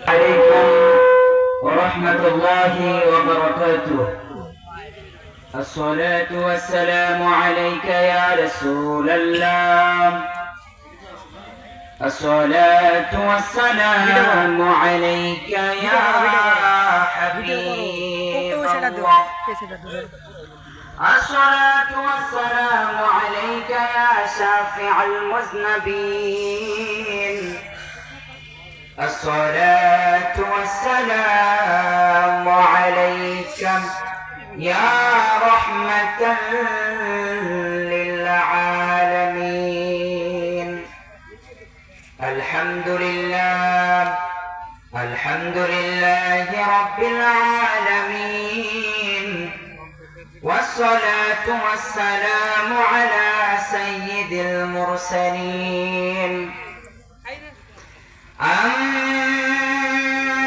عليكم ورحمة الله وبركاته. الصلاة والسلام عليك يا رسول الله. الصلاة والسلام عليك يا حبيب الله. الصلاة والسلام عليك يا شافع المذنبين. الصلاة والسلام عليك يا رحمة للعالمين. الحمد لله الحمد لله رب العالمين، والصلاة والسلام على سيد المرسلين. أما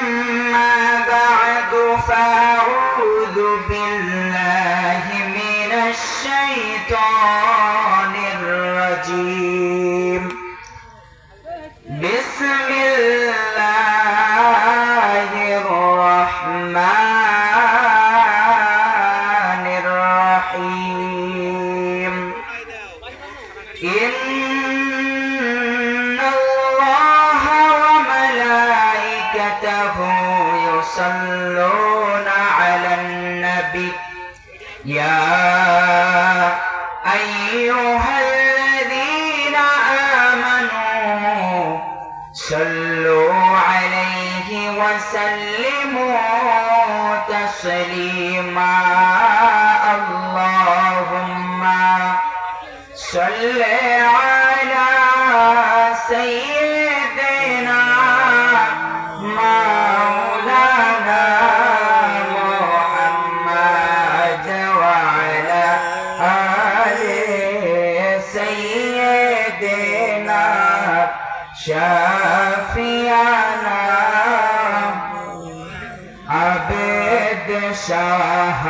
بعد فأعوذ بالله من الشيطان الرجيم. بسم الله الرحمن الرحيم. إن الله وملائكته يصلون على النبي يا أيها الذين آمنوا صلوا عليه وسلموا تسليما. اللهم صل على سيدنا مولانا محمد وعلى آل سيدنا شافعنا عبد শাহ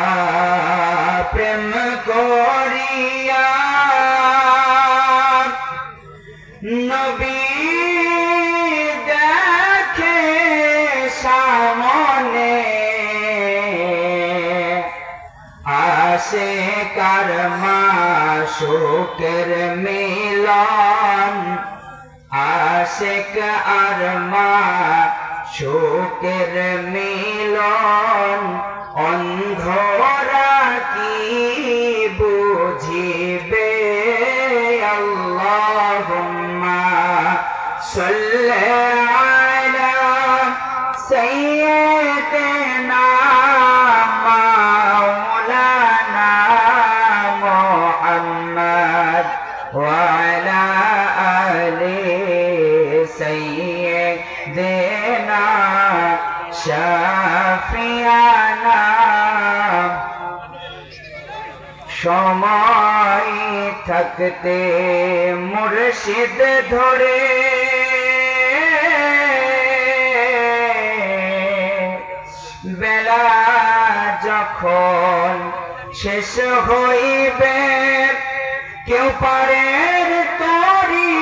প্রেম করিয়া নবী দেখে সামনে আশিকার মাশূকের মিলন। আশিক আর মাশূকের মিলন অন্ধরা কি বুঝিবে। আল্লাহুম্মা সাল্লি আলা সাইয়্যিদিনা মাওলানা মুহাম্মদ ওয়া আলা আলি সাইয়্যিদিনা শাফিয়ানা। সময় থাকতে মুর্শিদ ধরে বেলা যখন শেষ হইবে কেউ পারের তরি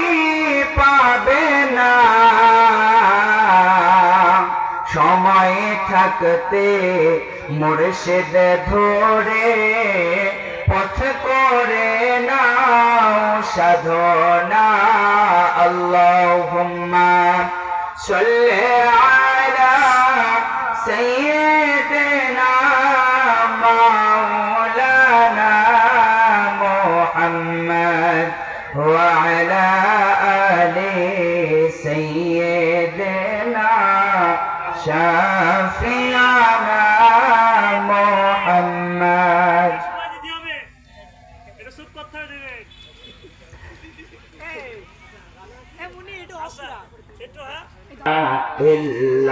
পাবে না। সময় থাকতে মুর্শিদ ধরে পথ করে নাও সাধনা। আল্লাহুম্মা সাল্লি আলা সাইয়্যিদিনা মাওলানা মুহাম্মদ ওয়া আলা আলি সাইয়্যিদিনা শাফিয়ানা মুহাম্মদ।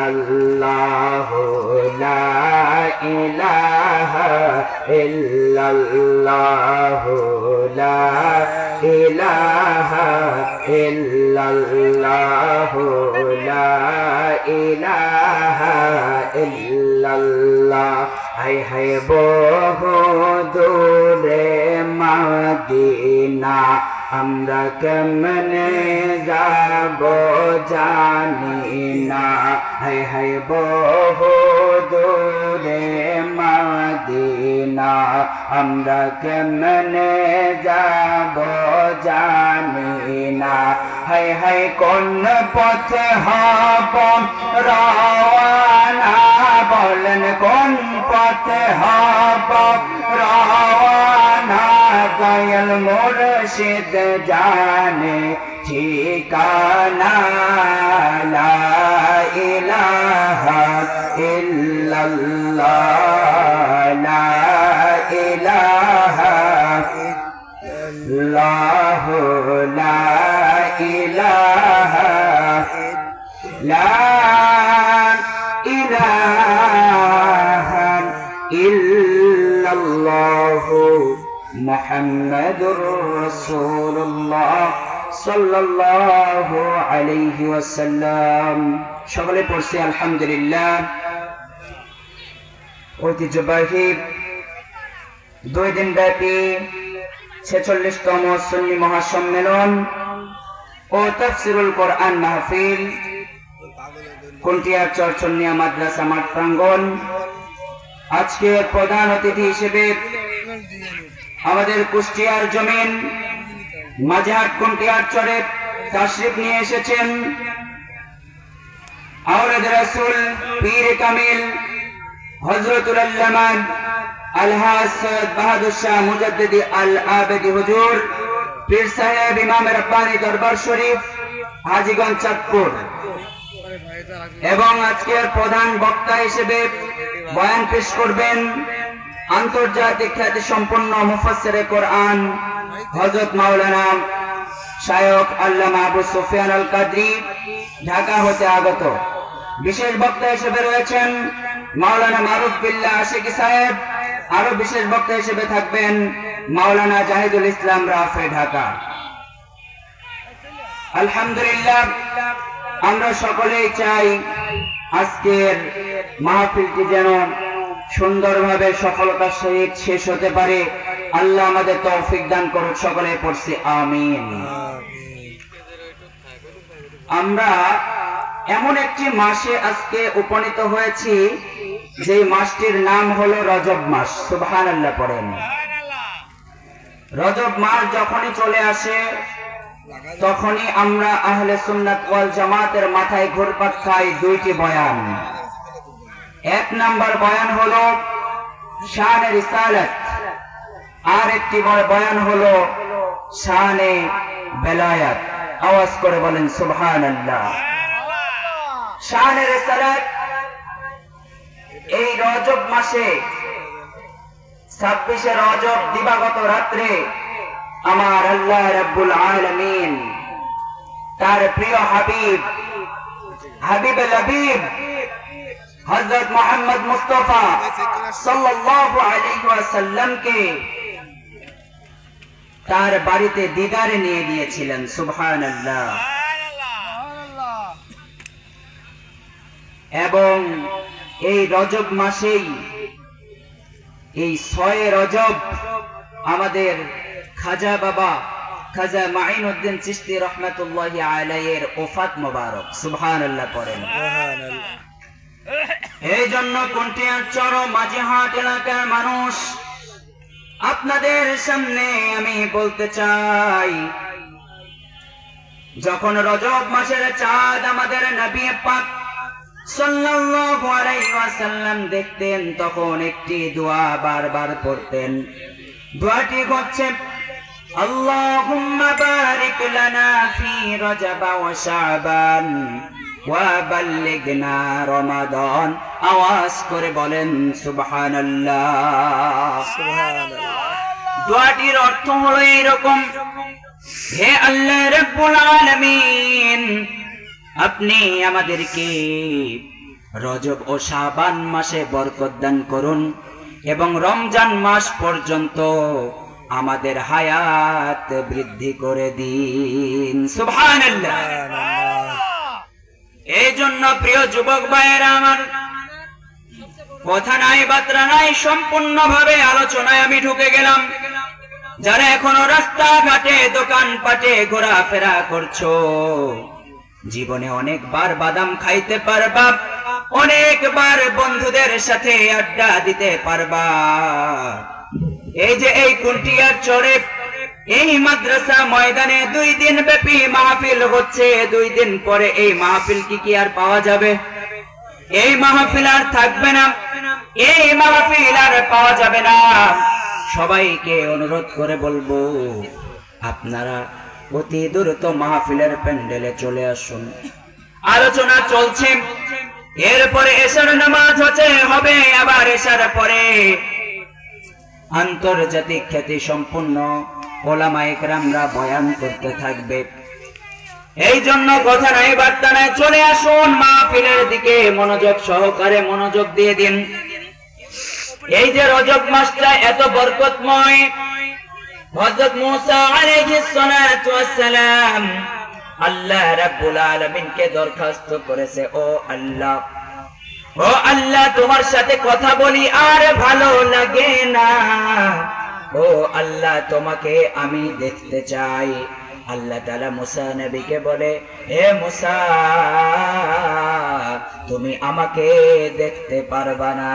ইল্লাল্লাহু লা ইলাহা ইল্লাল্লাহু লা ইলাহা ইল্লাল্লাহু লা ইলাহা ইল্লাল্লাহ। হায় হায় বহু দূরে মদিনা আমরা কেমনে যাব জানি না, হায় হায় বহু দূরে মদিনা। আমরা কেমনে যাব জানি না, হায় হায় কোন পথে হব রওয়ানা, বলেন কোন পথে হব রওয়ানা। দয়াল মুর্শিদ জানে ঠিকানা, লা ইলাহা ইল্লাল্লাহ, লা ইলাহা ইল্লাল্লাহ, লা ইলাহা লা ইলাহা ইল্লাল্লাহ মুহাম্মাদুর রাসূলুল্লাহ সাল্লাল্লাহু আলাইহি ওয়াসাল্লাম। সকলে পড়ছি আলহামদুলিল্লাহ। ঐতিহ্যবাহী 2 দিন ব্যাপী 46তম সুন্নি মহাসম্মেলন ও তাফসিরুল কোরআন মাহফিল কুন্টিয়া চরচন্নিয়া মাদ্রাসা মাঠ প্রাঙ্গণ। আজকে প্রধান অতিথি হিসেবে আমাদের কুষ্টিয়ার জমিন মাঝহাট কুন্টিয়ার চরে তাশরিফ নিয়ে এসেছেন আওলাদ রাসূল পীর কামিল হযরতুল আল্লামা আলহাজ সৈয়দ বাহাদুর শাহ মুজাদ্দিদি আল আবেদি হুজুর পীর সাহেব ইমাম রব্বানী দরবার শরীফ হাজীগঞ্জ চাঁদপুর। এবং আজকের প্রধান বক্তা হিসেবে বয়ান পেশ করবেন আন্তর্জাতিক খ্যাতি সম্পন্ন মুফাসসিরে কোরআন হযরত মাওলানা শায়খ আল্লামা আবু সুফিয়ান আল কাদরি, ঢাকা হতে আগত। বিশেষ বক্তা হিসেবে রয়েছেন মাওলানা মারুফ বিল্লাহ আশিকি সাহেব। আরো বিশেষ বক্তা হিসেবে থাকবেন মাওলানা জাহিদুল ইসলাম রাফে, ঢাকা। আলহামদুলিল্লাহ, আমরা সকলেই চাই আজকের মাহফিলটি যেন সুন্দরভাবে সফলতার সহিত শেষ হতে পারে। আল্লাহ আমাদের তৌফিক দান করুক। সকলে পড়ছি আমিন। আমরা এমন একটি মাসে আজকে উপনীত হয়েছি যে মাসটির নাম হলো রজব মাস। সুবহানাল্লাহ পড়েন। রজব মাস যখনই চলে আসে তখনই আমরা আহলে সুন্নাত ওয়াল জামাতের মাথায় ঘুরপাক খাই 2টি বয়ান। 1 নাম্বার বয়ান হলো শানে রিসালাত, আর একটি বয়ান হলো শানে বেলায়াত। আওয়াজ করে বলেন সুবহানাল্লাহ। শানে রিসালাত এই রজব মাসে 26শে রজব দিবাগত রাত্রে আমার আল্লাহ রাব্বুল আলামিন তার প্রিয় হাবিব হাবিবুল হাবিব হযরত মুহাম্মদ মুস্তাফা সাল্লাল্লাহু আলাইহি ওয়াসাল্লামকে তার বাড়িতে দিদারে নিয়ে গিয়েছিলেন। সুবহানাল্লাহ। এবং এই রজব মাসেই এই 6 রজব আমাদের খাজা বাবা খাজা মাইনুদ্দিন চিশতি রহমাতুল্লাহি আলাইহির ওফাত মোবারক। সুবহানাল্লাহ পড়েন। এই জন্য কুন্টিয়ার চর মাঝহাট এলাকার মানুষ, আপনাদের সামনে আমি বলতে চাই, যখন রজব মাসের চাঁদ আমাদের নবী পাক সাল্লাল্লাহু আলাইহি ওয়াসাল্লাম দেখতেন, তখন একটি দোয়া বারবার পড়তেন। দোয়াটি হচ্ছে আল্লাহুম্মা বারিক লানা ফি রজব ওয়া শাবান ওয়া বাল্লিগনা রমাদান। আওয়াজ করে বলেন সুবহানাল্লাহ। সুবহানাল্লাহ। দোয়াটির অর্থ হলো এইরকম: হে আল্লাহ রাব্বুল আলামিন, আপনি আমাদেরকে রজব ও শাবান মাসে বরকত দান করুন এবং রমজান মাস পর্যন্ত আমাদের হায়াত বৃদ্ধি করে দিন। সুবহানাল্লাহ। এই জন্য প্রিয় যুবক ভাইয়েরা আমার, কথা নাই বার্তা নাই, সম্পূর্ণভাবে আলোচনায় আমি ঢুকে গেলাম। যারা এখনো রাস্তাঘাটে দোকানপাটে ঘোরাফেরা করছো, জীবনে অনেকবার বাদাম খাইতে পারবা, অনেকবার বন্ধুদের সাথে আড্ডা দিতে পারবা। এই যে এই কুন্টিয়ার চরে এই মাদ্রাসা ময়দানে 2 দিন ব্যাপী মাহফিল হচ্ছে, 2 দিন পরে এই মাহফিল কি আর পাওয়া যাবে? এই মাহফিল আর থাকবে না, এই মাহফিল আর পাওয়া যাবে না। সবাইকে অনুরোধ করে বলবো, আপনারা অতি দ্রুত মাহফিলের প্যান্ডেলে চলে আসুন। আলোচনা চলছে, এরপরে এশার নামাজ হবে, আবার এশার পরে আন্তর্জাতিক খ্যাতি সম্পন্ন ওলামায়ে কেরামরা বয়ান করতে থাকবে। এই জন্য কথা নাই বার্তা নাই, চলে আসুন মাহফিলের দিকে মনোযোগ সহকারে মনোযোগ দিয়ে দিন। এই যে রজব মাসটা এত বরকতময়, হযরত মূসা আলাইহিস সালাতু ওয়াস সালাম আল্লাহ রাব্বুল আলামিনকে দরখাস্ত করেছে, ও আল্লাহ, ও আল্লাহ, তোমার সাথে কথা বলি আর ভালো লাগে না, ও আল্লাহ, তোমাকে আমি দেখতে চাই। আল্লাহ তাআলা মূসা নবীকে বলে, হে মূসা, তুমি আমাকে দেখতে পারবা না।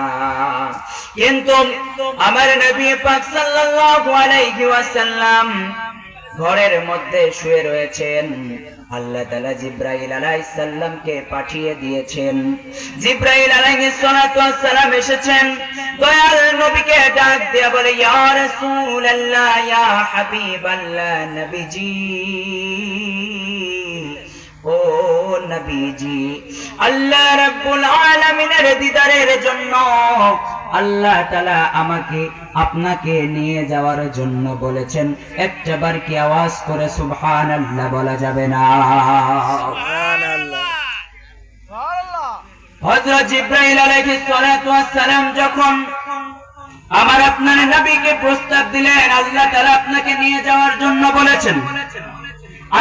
কিন্তু আমার নবী পাক সাল্লাল্লাহু আলাইহি ওয়াসাল্লাম ঘরের মধ্যে শুয়ে রয়েছেন। আল্লাহ তাআলা জিবরাইল আলাইহিস সালামকে পাঠিয়ে দিয়েছেন। জিবরাইল আলাইহিস সালাতু ওয়াস সালাম এসেছেন, দয়াল নবীকে ডাক দিয়ে বলে, ইয়া রাসূলুল্লাহ, ইয়া হাবিবাল্লাহ, নবীজি, ও নবীজি, আল্লাহ রাব্বুল আলামিনের দিদারের জন্য আল্লাহ তাআলা আমাকে আপনাকে নিয়ে যাওয়ার জন্য বলেছেন। একটাবার কি আওয়াজ করে সুবহানাল্লাহ বলা যাবে না? সুবহানাল্লাহ। হযরত জিবরাইল আলাইহিস সালাতু ওয়াস সালাম যখন আমার আপনার নবীকে প্রস্তাব দিলেন, আল্লাহ তাআলা আপনাকে নিয়ে যাওয়ার জন্য বলেছেন,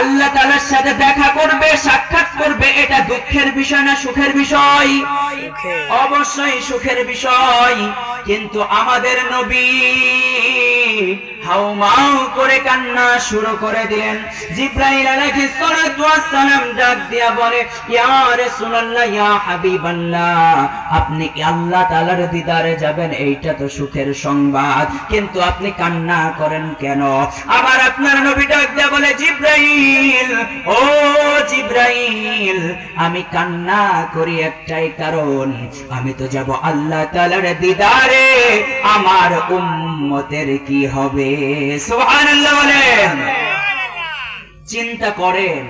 আল্লাহ তাআলার সাথে দেখা করবে, সাক্ষাৎ করবে, এটা দুঃখের বিষয় না সুখের বিষয়? অবশ্যই সুখের বিষয়। কিন্তু আমাদের নবী হাউমাউ করে কান্না শুরু করে দিলেন। জিবরাইল আলাইহিস সালাতু ওয়াস সালাম ডাক দিয়া বলে, ইয়া রাসূলুল্লাহ, ইয়া হাবিবাল্লাহ, আপনি আল্লাহ তাআলার দিদারে যাবেন, এইটা তো সুখের সংবাদ, কিন্তু আপনি কান্না করেন কেন? আবার আপনার নবী ডাক দিয়া বলে, জিবরাইল, ও জিবরাইল, আমি কান্না করি একটাই কারণ, আমি তো যাব আল্লাহ তাআলার দিদারে, আমার উম্মতের কি হবে? সুবহানাল্লাহ বলেন। চিন্তা করেন,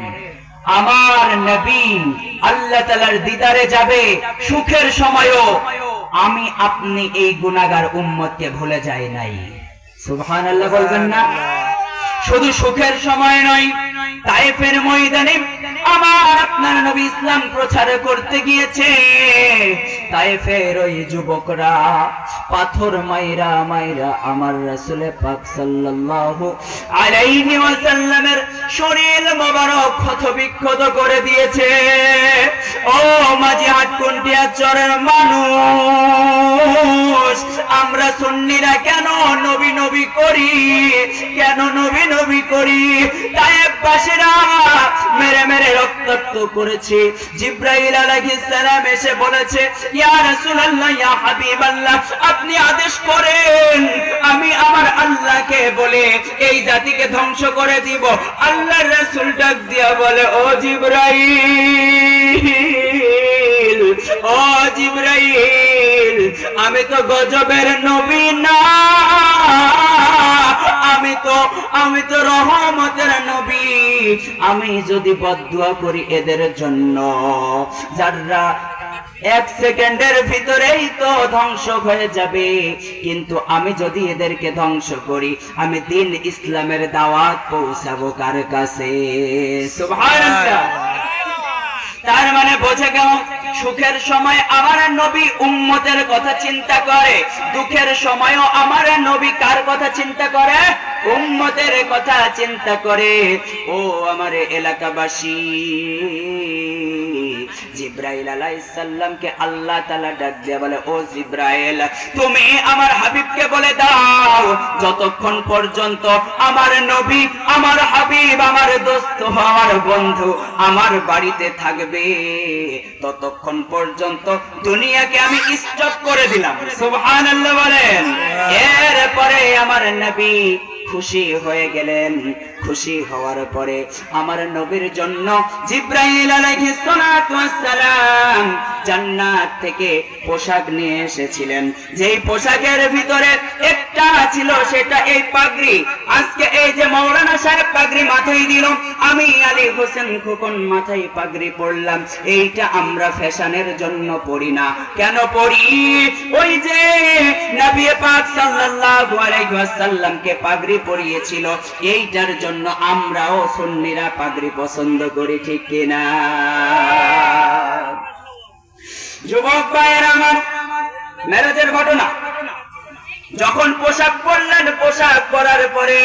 আমার নবী আল্লাহ তাআলার দিদারে যাবে, সুখের সময়ও আমি আপনি এই গুনাহগার উম্মতকে ভুলে যাই নাই। সুবহানাল্লাহ বলবেন না? শুধু সুখের সময় নয়, তায়েফের ময়দানে আমার আপনার নবী ইসলাম প্রচার করতে গিয়েছে। তায়েফের ওই যুবকরা পাথর মাইরা মাইরা আমার রাসূল পাক সাল্লাল্লাহু আলাইহি ওয়াসাল্লামের শরীর মোবারক ক্ষতবিক্ষত করে দিয়েছে। ও মাঝি হাটকুন্টিয়া চরের মানুষ, আমরা সুন্নিরা কেন নবী নবী করি, কেন নবী নবী করি? তায়েফবাসীরা মেরে মেরে রক্তাক্ত করেছে। জিবরাইল আলাইহিস সালাম এসে বলেছে, ইয়া রাসূলুল্লাহ, ইয়া হাবিবাল্লাহ, আপনি আদেশ করেন, আমি আমার আল্লাহকে বলে এই জাতিকে ধ্বংস করে দিব। আল্লাহর রাসূল ডাক দিয়া বলে, ও জিবরাইল, ও জিবরাইল, আমি তো গজবের নবী না, আমি তো রহমতের নবী। আমি যদি বদদুয়া করি এদের জন্য, যারা 1 সেকেন্ডের ভিতরেই তো ধ্বংস হয়ে যাবে, কিন্তু আমি যদি এদেরকে ধ্বংস করি, আমি দ্বীন ইসলামের দাওয়াত পৌঁছাবো কার কাছে? সুবহানাল্লাহ। তার মানে বোঝা গেল, সুখের সময় আমার নবী উম্মতের কথা চিন্তা করে, দুঃখের সময়ও আমার নবী কার কথা চিন্তা করে? উম্মতের কথা চিন্তা করে। ও আমার এলাকাবাসী, জিব্রাইল আলাইহিস সালামকে আল্লাহ তাআলা ডাক দিয়ে বলে, ও জিব্রাইল, তুমি আমার হাবিবকে বলে দাও যতক্ষণ পর্যন্ত আমার নবী, আমার হাবিব, আমার দোস্ত, আমার বন্ধু আমার বাড়িতে থাকবে ততক্ষণ পর্যন্ত দুনিয়াকে আমি স্টপ করে দিলাম। সুবহানাল্লাহ বলেন। এরপরে আমার নবী খুশি হয়ে গেলেন। খুশি হওয়ার পরে আমার নবীর জন্য জিব্রাইল আলাইহিস সালাতু ওয়াস সালাম জান্নাত থেকে পোশাক নিয়ে এসেছিলেন। যেই পোশাকের ভিতরে একটা ছিল সেটা এই পাগড়ি। আজকে এই যে মাওলানা সাহেব পাগড়ি মাথায় দিল, আমি আলী হোসেন খোকন মাথায় পাগড়ি পরলাম, এইটা আমরা ফ্যাশনের জন্য পরি না। কেন পরি? ওই যে নবী পাক সাল্লাল্লাহু আলাইহি ওয়াসাল্লামকে পাগড়ি পরিয়েছিল, এইটার জন্য আমরাও সুন্নিরা পাগড়ি পছন্দ করি, ঠিক কিনা? যুবক ভাইয়েরা আমার, মেরাজের ঘটনা, যখন পোশাক পরলেন, পোশাক পরার পরে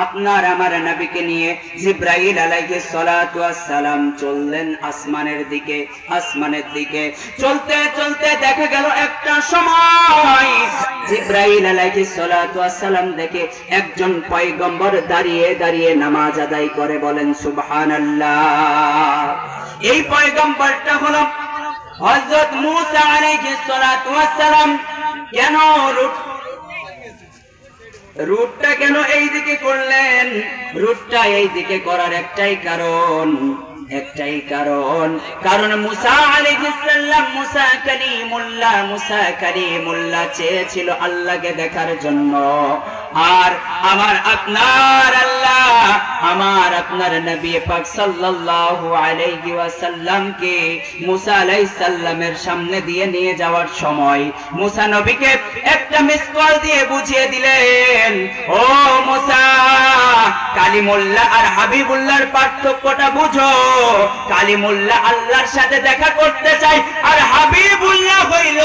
আপনার আমার নবীকে নিয়ে জিব্রাইল আলাইহিস সালাতু ওয়াস সালাম চললেন আসমানের দিকে। আসমানের দিকে চলতে চলতে দেখা গেল একটা সময় জিব্রাইল আলাইহিস সালাতু ওয়াস সালাম দেখে একজন পয়গম্বর দাঁড়িয়ে দাঁড়িয়ে নামাজ আদায় করে। বলেন সুবহানাল্লাহ। এই পয়গম্বরটা হলো হযরত মূসা আলাইহিস সালাতু ওয়াস সালাম। কেন রুটটা কেন এই দিকে করলেন? রুটটা এই দিকে করার একটাই কারণ, কারণ মুসা আলাইহিস সালাম, মুসা কালিমুল্লাহ চেয়েছিল আল্লাহকে দেখার জন্য। আর আমার আপনার আল্লাহ, আমার আপনার নবী পাক সাল্লাল্লাহু আলাইহি ওয়াসাল্লামকে মুসা আলাইহিস সালামের সামনে দিয়ে নিয়ে যাওয়ার সময় মুসা নবীকে একটা মিস কল দিয়ে বুঝিয়ে দিলেন, ও মুসা, কালিমুল্লাহ আর হাবিবুল্লাহর পার্থক্যটা বুঝো। কালিমুল্লাহ আল্লাহর সাথে দেখা করতে চায়, আর হাবিবুল্লাহ হইল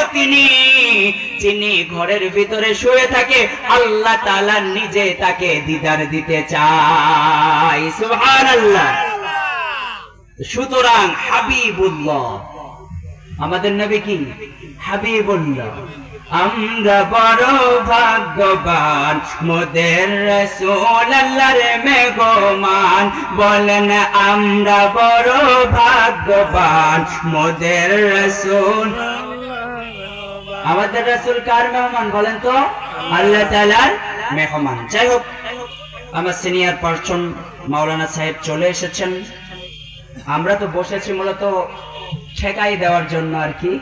যিনি ঘরের ভিতরে শুয়ে থাকে, আল্লাহ তাআলা নিজে তাকে দিদার দিতে চায়। সুবহানাল্লাহ। সুতরাং হাবিবুল্লাহ, আমাদের নবী কি হাবিবুল্লাহ। আমরা বড় ভাগ্যবান, মোদের রাসূল আল্লাহর মেহমান। বলেন আমরা বড় ভাগ্যবান, মোদের রাসূল। আমাদের রাসূল কার মেহমান বলেন তো? আল্লাহ তাআলার মেহমান। যাই হোক, আমার সিনিয়র পারসন মাওলানা সাহেব চলে এসেছেন। আমরা তো বসেছি মূলত ঠেকাই দেওয়ার জন্য আর কি।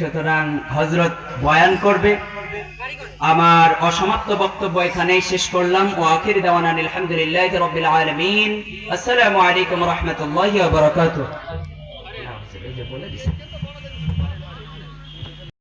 সুতরাং হযরত বয়ান করবে। আমার অসমাপ্ত বক্তব্য এখানেই শেষ করলাম। ওয়া আখিরু দাওয়ানা আলহামদুলিল্লাহি রাব্বিল আলামিন। আসসালামু আলাইকুম ওয়া রাহমাতুল্লাহি ওয়া বারাকাতুহু।